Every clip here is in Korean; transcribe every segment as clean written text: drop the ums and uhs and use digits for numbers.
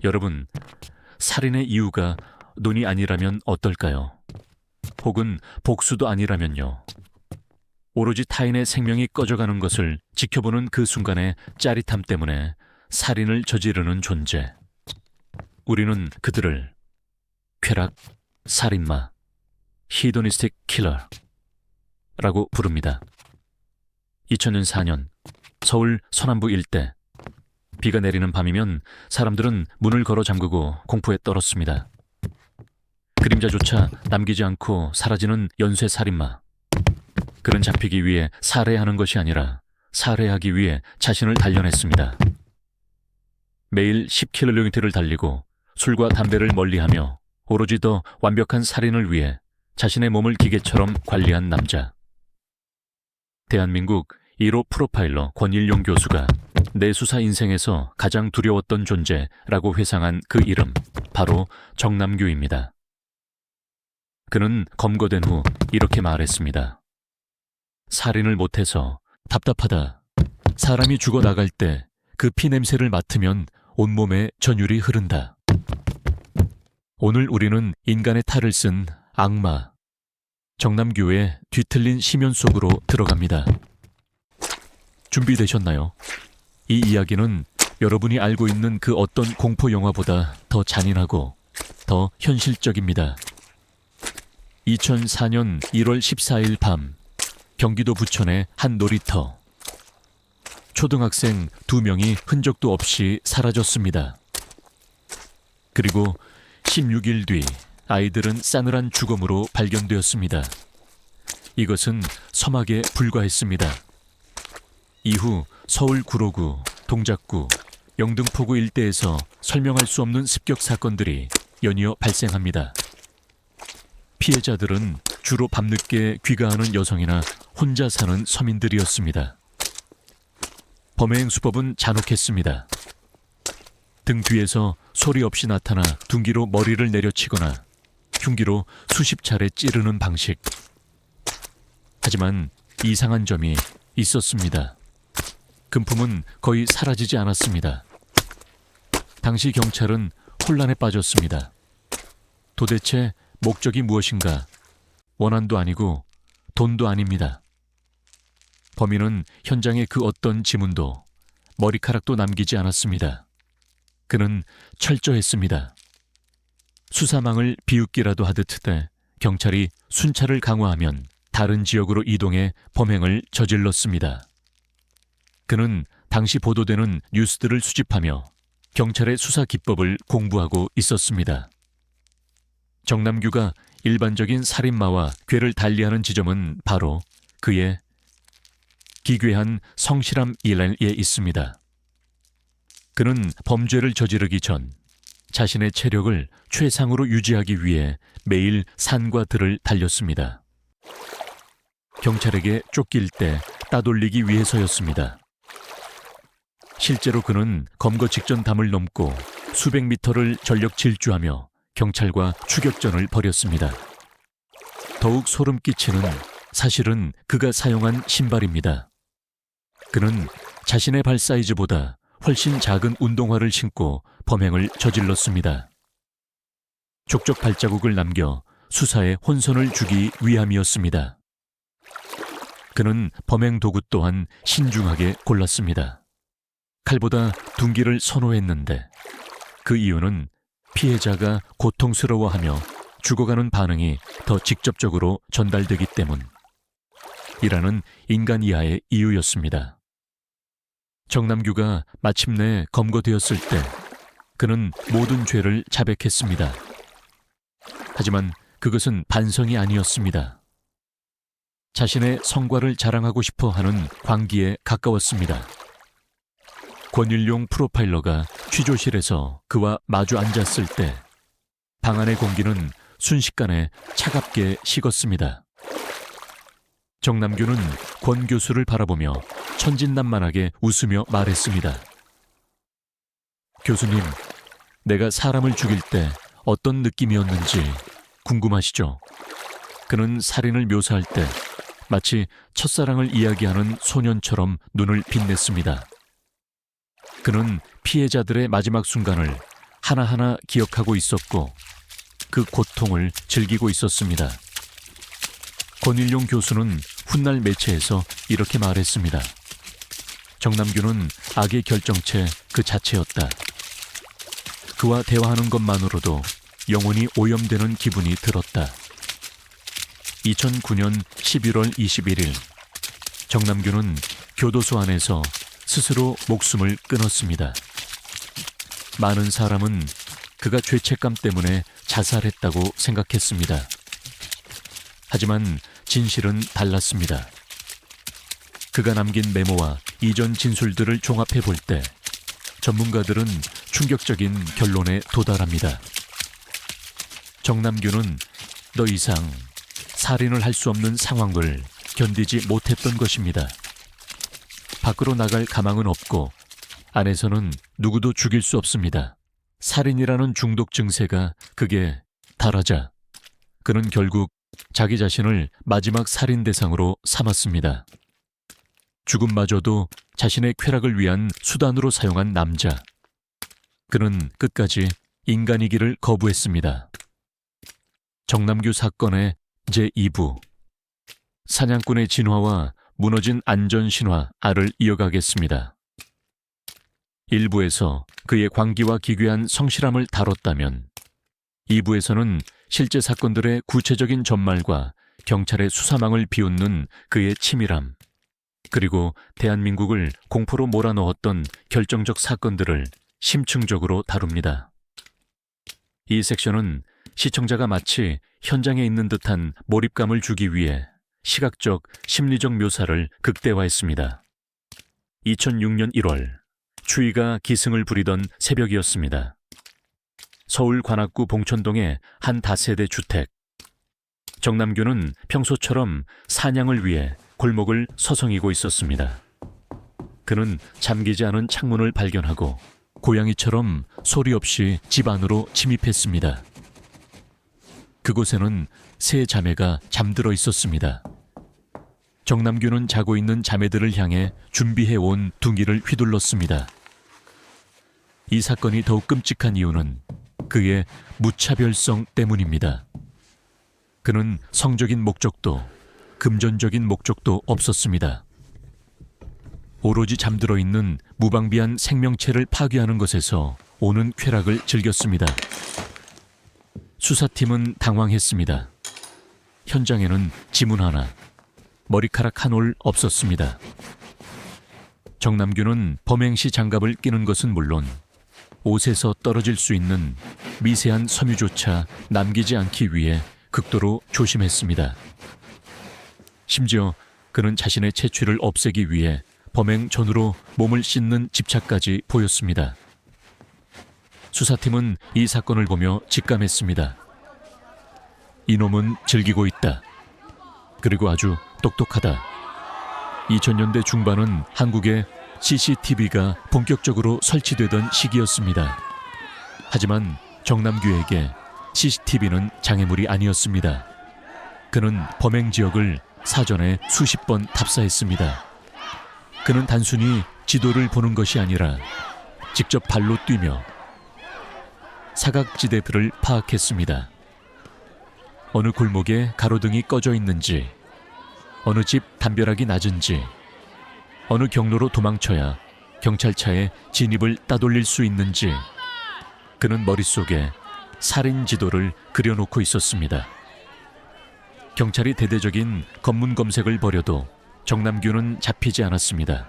여러분, 살인의 이유가 돈이 아니라면 어떨까요? 혹은 복수도 아니라면요. 오로지 타인의 생명이 꺼져가는 것을 지켜보는 그 순간의 짜릿함 때문에 살인을 저지르는 존재. 우리는 그들을 쾌락, 살인마, 히도니스틱 킬러라고 부릅니다. 2000년 4년 서울 서남부 일대, 비가 내리는 밤이면 사람들은 문을 걸어 잠그고 공포에 떨었습니다. 그림자조차 남기지 않고 사라지는 연쇄 살인마. 그는 잡히기 위해 살해하는 것이 아니라 살해하기 위해 자신을 단련했습니다. 매일 10km를 달리고 술과 담배를 멀리하며 오로지 더 완벽한 살인을 위해 자신의 몸을 기계처럼 관리한 남자. 대한민국 1호 프로파일러 권일용 교수가 내 수사 인생에서 가장 두려웠던 존재라고 회상한 그 이름, 바로 정남규입니다. 그는 검거된 후 이렇게 말했습니다. 살인을 못해서 답답하다. 사람이 죽어나갈 때 그 피 냄새를 맡으면 온몸에 전율이 흐른다. 오늘 우리는 인간의 탈을 쓴 악마, 정남규의 뒤틀린 심연 속으로 들어갑니다. 준비되셨나요? 이 이야기는 여러분이 알고 있는 그 어떤 공포 영화보다 더 잔인하고 더 현실적입니다. 2004년 1월 14일 밤, 경기도 부천의 한 놀이터. 초등학생 2명이 흔적도 없이 사라졌습니다. 그리고 16일 뒤 아이들은 싸늘한 죽음으로 발견되었습니다. 이것은 서막에 불과했습니다. 이후 서울 구로구, 동작구, 영등포구 일대에서 설명할 수 없는 습격 사건들이 연이어 발생합니다. 피해자들은 주로 밤늦게 귀가하는 여성이나 혼자 사는 서민들이었습니다. 범행 수법은 잔혹했습니다. 등 뒤에서 소리 없이 나타나 둔기로 머리를 내려치거나 흉기로 수십 차례 찌르는 방식. 하지만 이상한 점이 있었습니다. 금품은 거의 사라지지 않았습니다. 당시 경찰은 혼란에 빠졌습니다. 도대체 목적이 무엇인가? 원한도 아니고 돈도 아닙니다. 범인은 현장에 그 어떤 지문도 머리카락도 남기지 않았습니다. 그는 철저했습니다. 수사망을 비웃기라도 하듯 해 경찰이 순찰을 강화하면 다른 지역으로 이동해 범행을 저질렀습니다. 그는 당시 보도되는 뉴스들을 수집하며 경찰의 수사 기법을 공부하고 있었습니다. 정남규가 일반적인 살인마와 궤를 달리하는 지점은 바로 그의 기괴한 성실함 일에 있습니다. 그는 범죄를 저지르기 전 자신의 체력을 최상으로 유지하기 위해 매일 산과 들을 달렸습니다. 경찰에게 쫓길 때 따돌리기 위해서였습니다. 실제로 그는 검거 직전 담을 넘고 수백 미터를 전력 질주하며 경찰과 추격전을 벌였습니다. 더욱 소름 끼치는 사실은 그가 사용한 신발입니다. 그는 자신의 발 사이즈보다 훨씬 작은 운동화를 신고 범행을 저질렀습니다. 족적 발자국을 남겨 수사에 혼선을 주기 위함이었습니다. 그는 범행 도구 또한 신중하게 골랐습니다. 칼보다 둔기를 선호했는데 그 이유는 피해자가 고통스러워하며 죽어가는 반응이 더 직접적으로 전달되기 때문이라는 인간 이하의 이유였습니다. 정남규가 마침내 검거되었을 때 그는 모든 죄를 자백했습니다. 하지만 그것은 반성이 아니었습니다. 자신의 성과를 자랑하고 싶어 하는 광기에 가까웠습니다. 권일용 프로파일러가 취조실에서 그와 마주 앉았을 때 방 안의 공기는 순식간에 차갑게 식었습니다. 정남규는 권 교수를 바라보며 천진난만하게 웃으며 말했습니다. 교수님, 내가 사람을 죽일 때 어떤 느낌이었는지 궁금하시죠? 그는 살인을 묘사할 때 마치 첫사랑을 이야기하는 소년처럼 눈을 빛냈습니다. 그는 피해자들의 마지막 순간을 하나하나 기억하고 있었고 그 고통을 즐기고 있었습니다. 권일용 교수는 훗날 매체에서 이렇게 말했습니다. 정남규는 악의 결정체 그 자체였다. 그와 대화하는 것만으로도 영혼이 오염되는 기분이 들었다. 2009년 11월 21일 정남규는 교도소 안에서 스스로 목숨을 끊었습니다. 많은 사람은 그가 죄책감 때문에 자살했다고 생각했습니다. 하지만 진실은 달랐습니다. 그가 남긴 메모와 이전 진술들을 종합해 볼 때 전문가들은 충격적인 결론에 도달합니다. 정남규는 더 이상 살인을 할 수 없는 상황을 견디지 못했던 것입니다. 밖으로 나갈 가망은 없고 안에서는 누구도 죽일 수 없습니다. 살인이라는 중독 증세가 극에 달하자 그는 결국 자기 자신을 마지막 살인 대상으로 삼았습니다. 죽음마저도 자신의 쾌락을 위한 수단으로 사용한 남자. 그는 끝까지 인간이기를 거부했습니다. 정남규 사건의 제2부 사냥꾼의 진화와 무너진 안전신화를 이어가겠습니다. 1부에서 그의 광기와 기괴한 성실함을 다뤘다면 2부에서는 실제 사건들의 구체적인 전말과 경찰의 수사망을 비웃는 그의 치밀함, 그리고 대한민국을 공포로 몰아넣었던 결정적 사건들을 심층적으로 다룹니다. 이 섹션은 시청자가 마치 현장에 있는 듯한 몰입감을 주기 위해 시각적, 심리적 묘사를 극대화했습니다. 2006년 1월, 추위가 기승을 부리던 새벽이었습니다. 서울 관악구 봉천동의 한 다세대 주택. 정남규는 평소처럼 사냥을 위해 골목을 서성이고 있었습니다. 그는 잠기지 않은 창문을 발견하고 고양이처럼 소리 없이 집 안으로 침입했습니다. 그곳에는 세 자매가 잠들어 있었습니다. 정남규는 자고 있는 자매들을 향해 준비해온 둥기를 휘둘렀습니다. 이 사건이 더욱 끔찍한 이유는 그의 무차별성 때문입니다. 그는 성적인 목적도 금전적인 목적도 없었습니다. 오로지 잠들어 있는 무방비한 생명체를 파괴하는 것에서 오는 쾌락을 즐겼습니다. 수사팀은 당황했습니다. 현장에는 지문 하나, 머리카락 한 올 없었습니다. 정남규는 범행시 장갑을 끼는 것은 물론 옷에서 떨어질 수 있는 미세한 섬유조차 남기지 않기 위해 극도로 조심했습니다. 심지어 그는 자신의 채취를 없애기 위해 범행 전후로 몸을 씻는 집착까지 보였습니다. 수사팀은 이 사건을 보며 직감했습니다. 이놈은 즐기고 있다. 그리고 아주 똑똑하다. 2000년대 중반은 한국에 CCTV가 본격적으로 설치되던 시기였습니다. 하지만 정남규에게 CCTV는 장애물이 아니었습니다. 그는 범행 지역을 사전에 수십 번 탑사했습니다. 그는 단순히 지도를 보는 것이 아니라 직접 발로 뛰며 사각지대들을 파악했습니다. 어느 골목에 가로등이 꺼져 있는지, 어느 집 담벼락이 낮은지, 어느 경로로 도망쳐야 경찰차에 진입을 따돌릴 수 있는지 그는 머릿속에 살인 지도를 그려놓고 있었습니다. 경찰이 대대적인 검문 검색을 벌여도 정남규는 잡히지 않았습니다.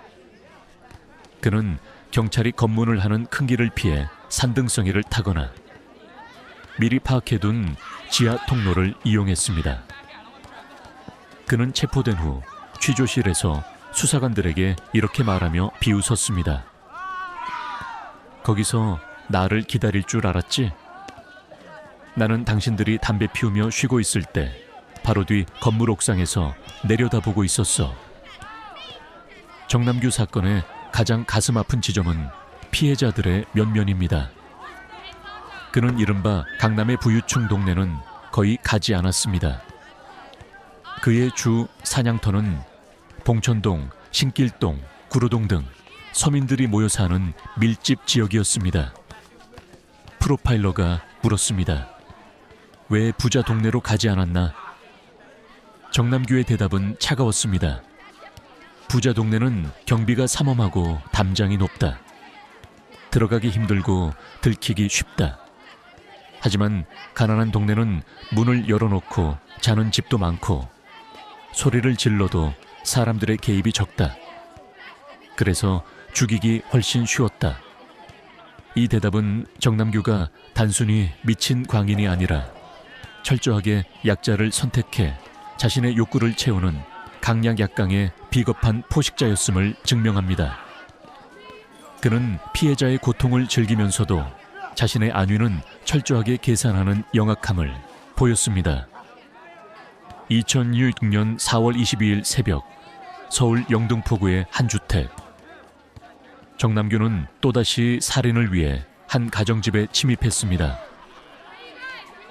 그는 경찰이 검문을 하는 큰 길을 피해 산등성이를 타거나 미리 파악해둔 지하 통로를 이용했습니다. 그는 체포된 후 취조실에서 수사관들에게 이렇게 말하며 비웃었습니다. 거기서 나를 기다릴 줄 알았지? 나는 당신들이 담배 피우며 쉬고 있을 때 바로 뒤 건물 옥상에서 내려다보고 있었어. 정남규 사건의 가장 가슴 아픈 지점은 피해자들의 면면입니다. 그는 이른바 강남의 부유층 동네는 거의 가지 않았습니다. 그의 주 사냥터는 봉천동, 신길동, 구로동 등 서민들이 모여 사는 밀집 지역이었습니다. 프로파일러가 물었습니다. 왜 부자 동네로 가지 않았나? 정남규의 대답은 차가웠습니다. 부자 동네는 경비가 삼엄하고 담장이 높다. 들어가기 힘들고 들키기 쉽다. 하지만 가난한 동네는 문을 열어놓고 자는 집도 많고 소리를 질러도 사람들의 개입이 적다. 그래서 죽이기 훨씬 쉬웠다. 이 대답은 정남규가 단순히 미친 광인이 아니라 철저하게 약자를 선택해 자신의 욕구를 채우는 강약약강의 비겁한 포식자였음을 증명합니다. 그는 피해자의 고통을 즐기면서도 자신의 안위는 철저하게 계산하는 영악함을 보였습니다. 2006년 4월 22일 새벽 서울 영등포구의 한 주택. 정남규는 또다시 살인을 위해 한 가정집에 침입했습니다.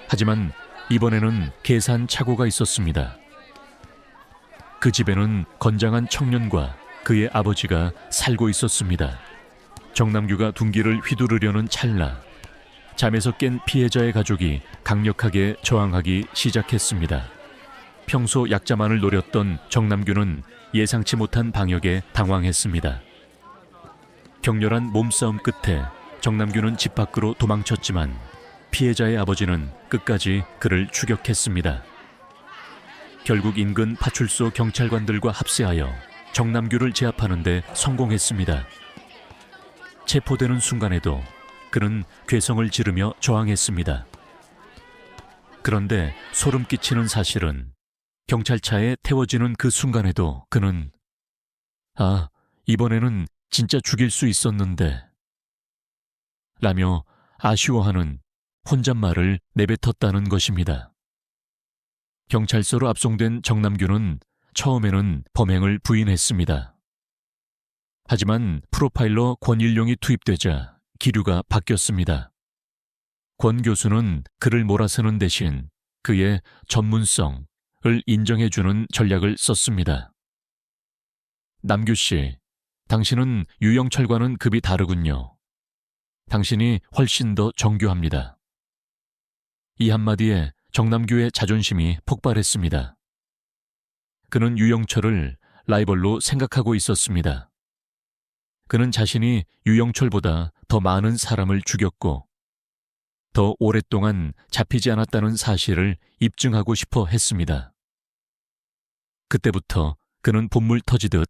하지만 이번에는 계산 착오가 있었습니다. 그 집에는 건장한 청년과 그의 아버지가 살고 있었습니다. 정남규가 둔기를 휘두르려는 찰나 잠에서 깬 피해자의 가족이 강력하게 저항하기 시작했습니다. 평소 약자만을 노렸던 정남규는 예상치 못한 방역에 당황했습니다. 격렬한 몸싸움 끝에 정남규는 집 밖으로 도망쳤지만 피해자의 아버지는 끝까지 그를 추격했습니다. 결국 인근 파출소 경찰관들과 합세하여 정남규를 제압하는 데 성공했습니다. 체포되는 순간에도 그는 괴성을 지르며 저항했습니다. 그런데 소름 끼치는 사실은 경찰차에 태워지는 그 순간에도 그는 이번에는 진짜 죽일 수 있었는데 라며 아쉬워하는 혼잣말을 내뱉었다는 것입니다. 경찰서로 압송된 정남규는 처음에는 범행을 부인했습니다. 하지만 프로파일러 권일용이 투입되자 기류가 바뀌었습니다. 권 교수는 그를 몰아서는 대신 그의 전문성을 인정해주는 전략을 썼습니다. 남규 씨, 당신은 유영철과는 급이 다르군요. 당신이 훨씬 더 정교합니다. 이 한마디에 정남규의 자존심이 폭발했습니다. 그는 유영철을 라이벌로 생각하고 있었습니다. 그는 자신이 유영철보다 더 많은 사람을 죽였고 더 오랫동안 잡히지 않았다는 사실을 입증하고 싶어 했습니다. 그때부터 그는 본물 터지듯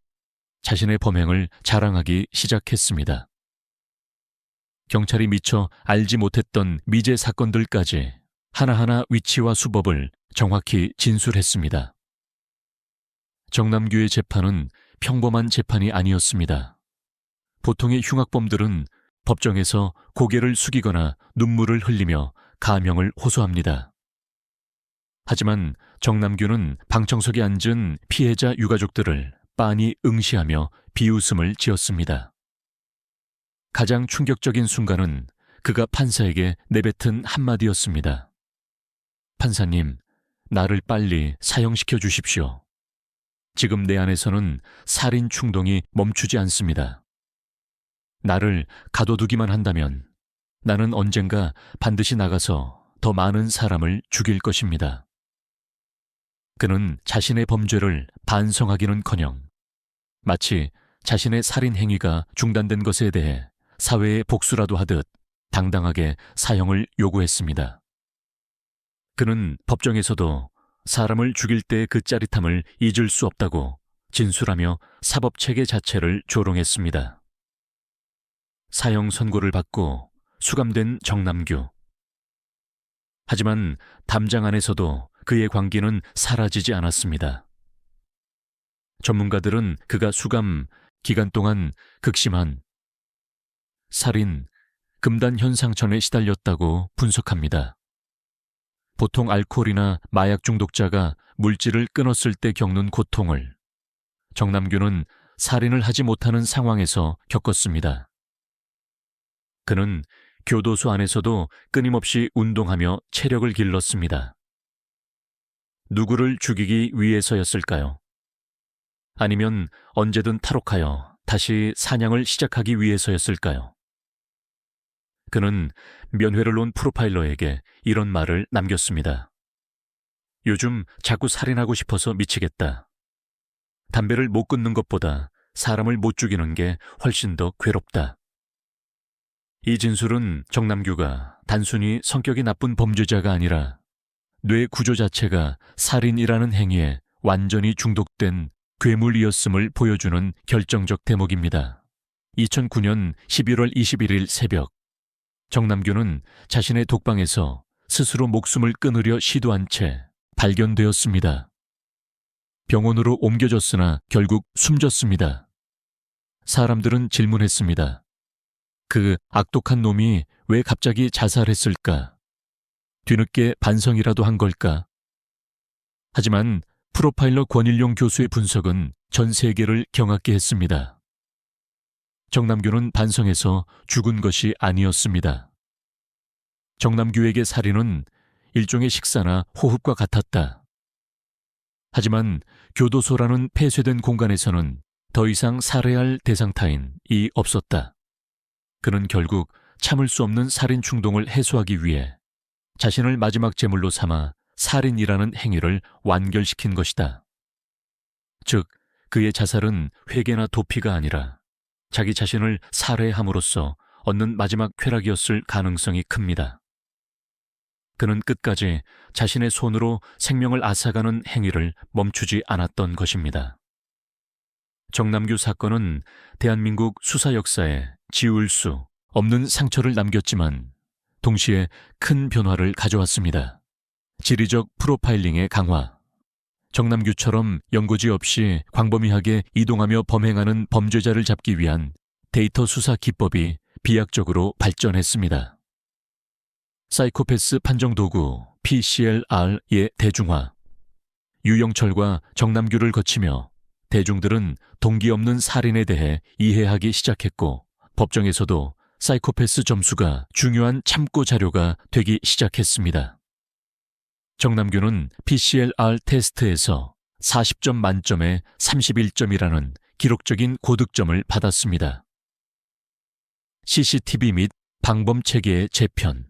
자신의 범행을 자랑하기 시작했습니다. 경찰이 미처 알지 못했던 미제 사건들까지 하나하나 위치와 수법을 정확히 진술했습니다. 정남규의 재판은 평범한 재판이 아니었습니다. 보통의 흉악범들은 법정에서 고개를 숙이거나 눈물을 흘리며 가명을 호소합니다. 하지만 정남규는 방청석에 앉은 피해자 유가족들을 빤히 응시하며 비웃음을 지었습니다. 가장 충격적인 순간은 그가 판사에게 내뱉은 한마디였습니다. 판사님, 나를 빨리 사형시켜 주십시오. 지금 내 안에서는 살인 충동이 멈추지 않습니다. 나를 가둬두기만 한다면 나는 언젠가 반드시 나가서 더 많은 사람을 죽일 것입니다. 그는 자신의 범죄를 반성하기는커녕 마치 자신의 살인 행위가 중단된 것에 대해 사회에 복수라도 하듯 당당하게 사형을 요구했습니다. 그는 법정에서도 사람을 죽일 때의 그 짜릿함을 잊을 수 없다고 진술하며 사법체계 자체를 조롱했습니다. 사형 선고를 받고 수감된 정남규. 하지만 담장 안에서도 그의 광기는 사라지지 않았습니다. 전문가들은 그가 수감 기간 동안 극심한 살인, 금단 현상천에 시달렸다고 분석합니다. 보통 알코올이나 마약 중독자가 물질을 끊었을 때 겪는 고통을 정남규는 살인을 하지 못하는 상황에서 겪었습니다. 그는 교도소 안에서도 끊임없이 운동하며 체력을 길렀습니다. 누구를 죽이기 위해서였을까요? 아니면 언제든 탈옥하여 다시 사냥을 시작하기 위해서였을까요? 그는 면회를 온 프로파일러에게 이런 말을 남겼습니다. 요즘 자꾸 살인하고 싶어서 미치겠다. 담배를 못 끊는 것보다 사람을 못 죽이는 게 훨씬 더 괴롭다. 이 진술은 정남규가 단순히 성격이 나쁜 범죄자가 아니라 뇌 구조 자체가 살인이라는 행위에 완전히 중독된 괴물이었음을 보여주는 결정적 대목입니다. 2009년 11월 21일 새벽, 정남규는 자신의 독방에서 스스로 목숨을 끊으려 시도한 채 발견되었습니다. 병원으로 옮겨졌으나 결국 숨졌습니다. 사람들은 질문했습니다. 그 악독한 놈이 왜 갑자기 자살했을까? 뒤늦게 반성이라도 한 걸까? 하지만 프로파일러 권일용 교수의 분석은 전 세계를 경악게 했습니다. 정남규는 반성해서 죽은 것이 아니었습니다. 정남규에게 살인은 일종의 식사나 호흡과 같았다. 하지만 교도소라는 폐쇄된 공간에서는 더 이상 살해할 대상 타인이 없었다. 그는 결국 참을 수 없는 살인 충동을 해소하기 위해 자신을 마지막 제물로 삼아 살인이라는 행위를 완결시킨 것이다. 즉, 그의 자살은 회개나 도피가 아니라 자기 자신을 살해함으로써 얻는 마지막 쾌락이었을 가능성이 큽니다. 그는 끝까지 자신의 손으로 생명을 앗아가는 행위를 멈추지 않았던 것입니다. 정남규 사건은 대한민국 수사 역사에 지울 수 없는 상처를 남겼지만 동시에 큰 변화를 가져왔습니다. 지리적 프로파일링의 강화, 정남규처럼 연고지 없이 광범위하게 이동하며 범행하는 범죄자를 잡기 위한 데이터 수사 기법이 비약적으로 발전했습니다. 사이코패스 판정 도구 PCLR의 대중화, 유영철과 정남규를 거치며 대중들은 동기 없는 살인에 대해 이해하기 시작했고 법정에서도 사이코패스 점수가 중요한 참고 자료가 되기 시작했습니다. 정남규는 PCLR 테스트에서 40점 만점에 31점이라는 기록적인 고득점을 받았습니다. CCTV 및 방범체계의 재편,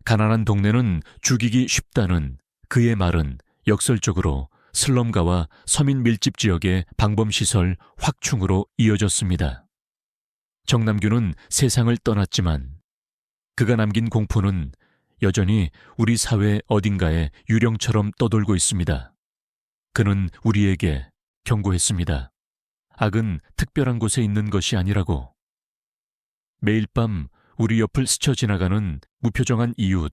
가난한 동네는 죽이기 쉽다는 그의 말은 역설적으로 슬럼가와 서민 밀집 지역의 방범시설 확충으로 이어졌습니다. 정남규는 세상을 떠났지만 그가 남긴 공포는 여전히 우리 사회 어딘가에 유령처럼 떠돌고 있습니다. 그는 우리에게 경고했습니다. 악은 특별한 곳에 있는 것이 아니라고. 매일 밤 우리 옆을 스쳐 지나가는 무표정한 이웃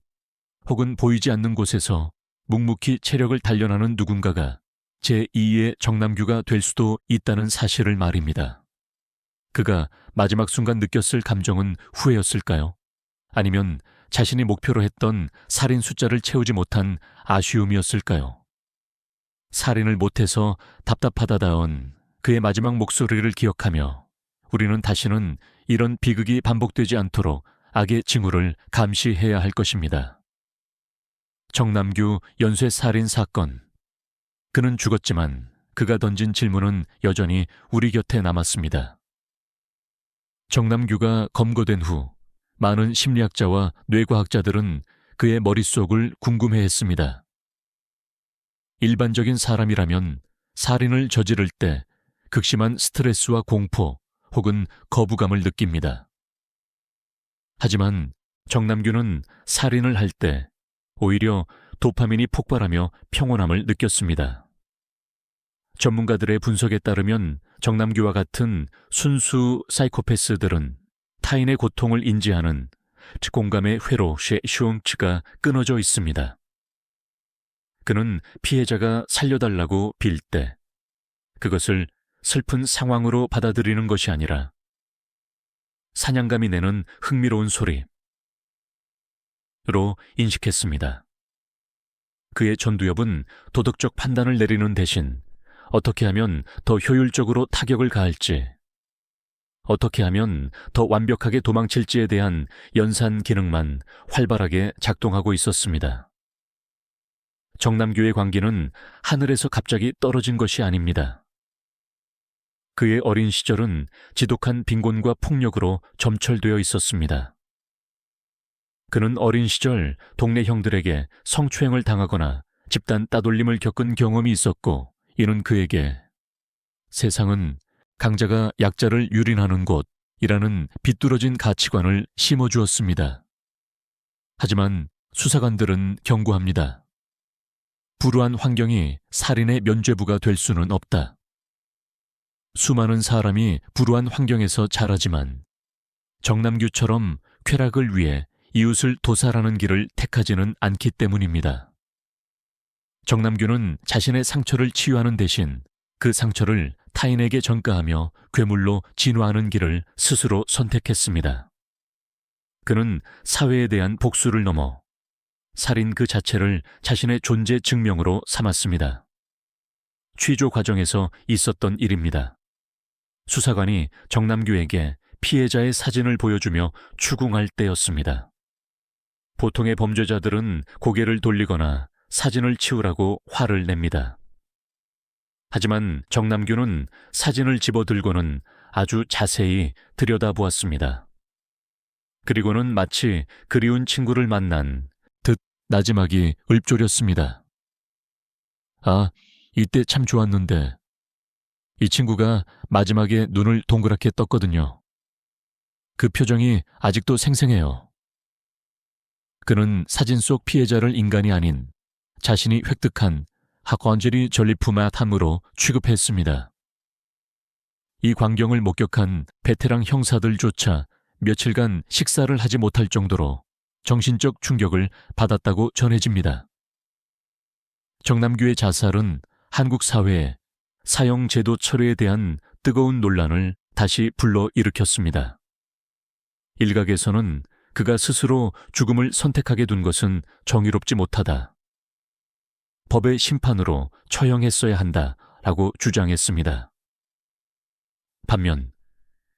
혹은 보이지 않는 곳에서 묵묵히 체력을 단련하는 누군가가 제2의 정남규가 될 수도 있다는 사실을 말입니다. 그가 마지막 순간 느꼈을 감정은 후회였을까요? 아니면 자신이 목표로 했던 살인 숫자를 채우지 못한 아쉬움이었을까요? 살인을 못해서 답답하다다운 그의 마지막 목소리를 기억하며 우리는 다시는 이런 비극이 반복되지 않도록 악의 징후를 감시해야 할 것입니다. 정남규 연쇄살인 사건. 그는 죽었지만 그가 던진 질문은 여전히 우리 곁에 남았습니다. 정남규가 검거된 후 많은 심리학자와 뇌과학자들은 그의 머릿속을 궁금해했습니다. 일반적인 사람이라면 살인을 저지를 때 극심한 스트레스와 공포 혹은 거부감을 느낍니다. 하지만 정남규는 살인을 할 때 오히려 도파민이 폭발하며 평온함을 느꼈습니다. 전문가들의 분석에 따르면 정남규와 같은 순수 사이코패스들은 타인의 고통을 인지하는 공감의 회로 슈옹츠가 끊어져 있습니다. 그는 피해자가 살려달라고 빌 때 그것을 슬픈 상황으로 받아들이는 것이 아니라 사냥감이 내는 흥미로운 소리로 인식했습니다. 그의 전두엽은 도덕적 판단을 내리는 대신 어떻게 하면 더 효율적으로 타격을 가할지, 어떻게 하면 더 완벽하게 도망칠지에 대한 연산 기능만 활발하게 작동하고 있었습니다. 정남규의 광기는 하늘에서 갑자기 떨어진 것이 아닙니다. 그의 어린 시절은 지독한 빈곤과 폭력으로 점철되어 있었습니다. 그는 어린 시절 동네 형들에게 성추행을 당하거나 집단 따돌림을 겪은 경험이 있었고, 이는 그에게 세상은 강자가 약자를 유린하는 곳이라는 비뚤어진 가치관을 심어주었습니다. 하지만 수사관들은 경고합니다. 불우한 환경이 살인의 면죄부가 될 수는 없다. 수많은 사람이 불우한 환경에서 자라지만 정남규처럼 쾌락을 위해 이웃을 도살하는 길을 택하지는 않기 때문입니다. 정남규는 자신의 상처를 치유하는 대신 그 상처를 타인에게 전가하며 괴물로 진화하는 길을 스스로 선택했습니다. 그는 사회에 대한 복수를 넘어 살인 그 자체를 자신의 존재 증명으로 삼았습니다. 취조 과정에서 있었던 일입니다. 수사관이 정남규에게 피해자의 사진을 보여주며 추궁할 때였습니다. 보통의 범죄자들은 고개를 돌리거나 사진을 치우라고 화를 냅니다. 하지만 정남규는 사진을 집어들고는 아주 자세히 들여다보았습니다. 그리고는 마치 그리운 친구를 만난 듯 나지막이 읊조렸습니다. 아, 이때 참 좋았는데. 이 친구가 마지막에 눈을 동그랗게 떴거든요. 그 표정이 아직도 생생해요. 그는 사진 속 피해자를 인간이 아닌 자신이 획득한 학원젤이 전리품앗함으로 취급했습니다. 이 광경을 목격한 베테랑 형사들조차 며칠간 식사를 하지 못할 정도로 정신적 충격을 받았다고 전해집니다. 정남규의 자살은 한국 사회에 사형제도 철회에 대한 뜨거운 논란을 다시 불러일으켰습니다. 일각에서는 그가 스스로 죽음을 선택하게 둔 것은 정의롭지 못하다. 법의 심판으로 처형했어야 한다라고 주장했습니다. 반면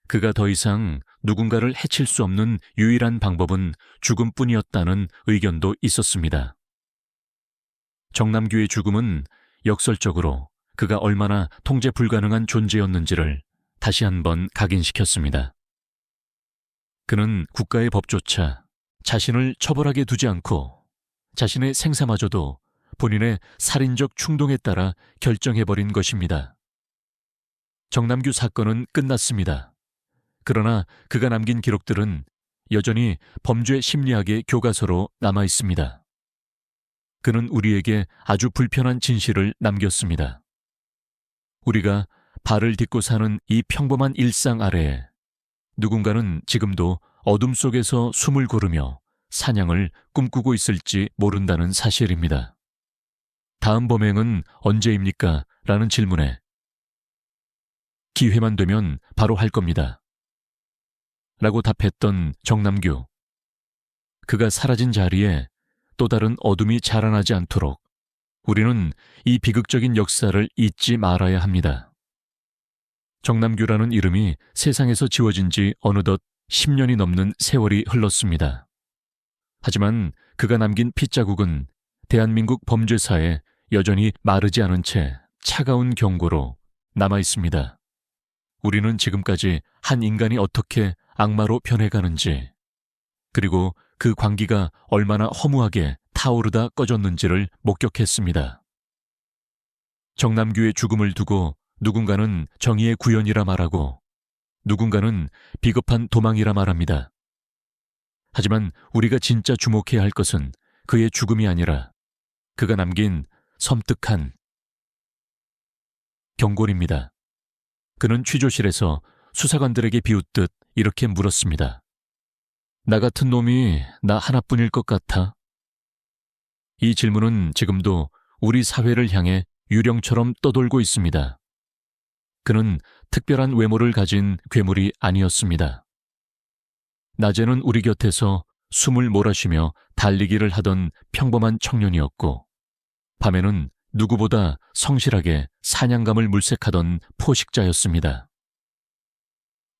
그가 더 이상 누군가를 해칠 수 없는 유일한 방법은 죽음뿐이었다는 의견도 있었습니다. 정남규의 죽음은 역설적으로 그가 얼마나 통제 불가능한 존재였는지를 다시 한번 각인시켰습니다. 그는 국가의 법조차 자신을 처벌하게 두지 않고 자신의 생사마저도 본인의 살인적 충동에 따라 결정해버린 것입니다. 정남규 사건은 끝났습니다. 그러나 그가 남긴 기록들은 여전히 범죄 심리학의 교과서로 남아 있습니다. 그는 우리에게 아주 불편한 진실을 남겼습니다. 우리가 발을 딛고 사는 이 평범한 일상 아래에 누군가는 지금도 어둠 속에서 숨을 고르며 사냥을 꿈꾸고 있을지 모른다는 사실입니다. 다음 범행은 언제입니까? 라는 질문에 기회만 되면 바로 할 겁니다. 라고 답했던 정남규. 그가 사라진 자리에 또 다른 어둠이 자라나지 않도록 우리는 이 비극적인 역사를 잊지 말아야 합니다. 정남규라는 이름이 세상에서 지워진 지 어느덧 10년이 넘는 세월이 흘렀습니다. 하지만 그가 남긴 핏자국은 대한민국 범죄사에 여전히 마르지 않은 채 차가운 경고로 남아 있습니다. 우리는 지금까지 한 인간이 어떻게 악마로 변해가는지, 그리고 그 광기가 얼마나 허무하게 타오르다 꺼졌는지를 목격했습니다. 정남규의 죽음을 두고 누군가는 정의의 구현이라 말하고 누군가는 비겁한 도망이라 말합니다. 하지만 우리가 진짜 주목해야 할 것은 그의 죽음이 아니라 그가 남긴 섬뜩한 경고입니다. 그는 취조실에서 수사관들에게 비웃듯 이렇게 물었습니다. 나 같은 놈이 나 하나뿐일 것 같아? 이 질문은 지금도 우리 사회를 향해 유령처럼 떠돌고 있습니다. 그는 특별한 외모를 가진 괴물이 아니었습니다. 낮에는 우리 곁에서 숨을 몰아쉬며 달리기를 하던 평범한 청년이었고, 밤에는 누구보다 성실하게 사냥감을 물색하던 포식자였습니다.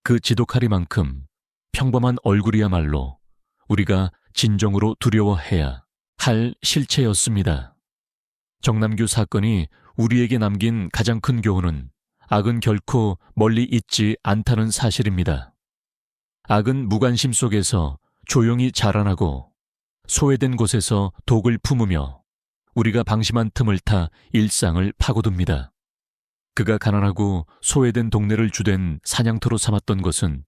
그 지독하리만큼 평범한 얼굴이야말로 우리가 진정으로 두려워해야 할 실체였습니다. 정남규 사건이 우리에게 남긴 가장 큰 교훈은 악은 결코 멀리 있지 않다는 사실입니다. 악은 무관심 속에서 조용히 자라나고 소외된 곳에서 독을 품으며 우리가 방심한 틈을 타 일상을 파고듭니다. 그가 가난하고 소외된 동네를 주된 사냥터로 삼았던 것은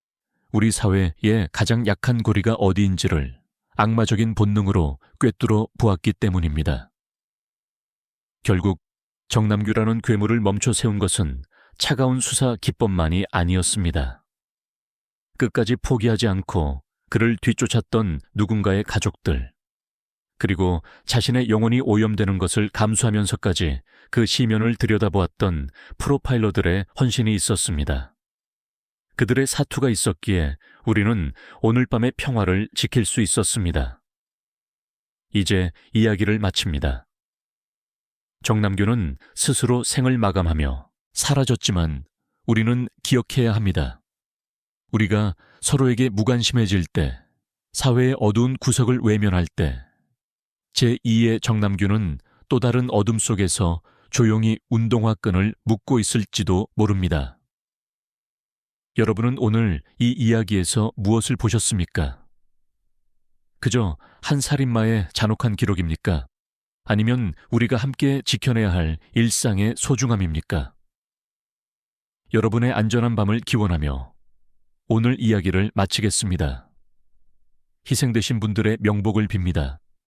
우리 사회의 가장 약한 고리가 어디인지를 악마적인 본능으로 꿰뚫어 보았기 때문입니다. 결국 정남규라는 괴물을 멈춰 세운 것은 차가운 수사 기법만이 아니었습니다. 끝까지 포기하지 않고 그를 뒤쫓았던 누군가의 가족들, 그리고 자신의 영혼이 오염되는 것을 감수하면서까지 그 시면을 들여다보았던 프로파일러들의 헌신이 있었습니다. 그들의 사투가 있었기에 우리는 오늘 밤의 평화를 지킬 수 있었습니다. 이제 이야기를 마칩니다. 정남규는 스스로 생을 마감하며 사라졌지만 우리는 기억해야 합니다. 우리가 서로에게 무관심해질 때, 사회의 어두운 구석을 외면할 때, 제2의 정남규는 또 다른 어둠 속에서 조용히 운동화 끈을 묶고 있을지도 모릅니다. 여러분은 오늘 이 이야기에서 무엇을 보셨습니까? 그저 한 살인마의 잔혹한 기록입니까? 아니면 우리가 함께 지켜내야 할 일상의 소중함입니까? 여러분의 안전한 밤을 기원하며 오늘 이야기를 마치겠습니다. 희생되신 분들의 명복을 빕니다.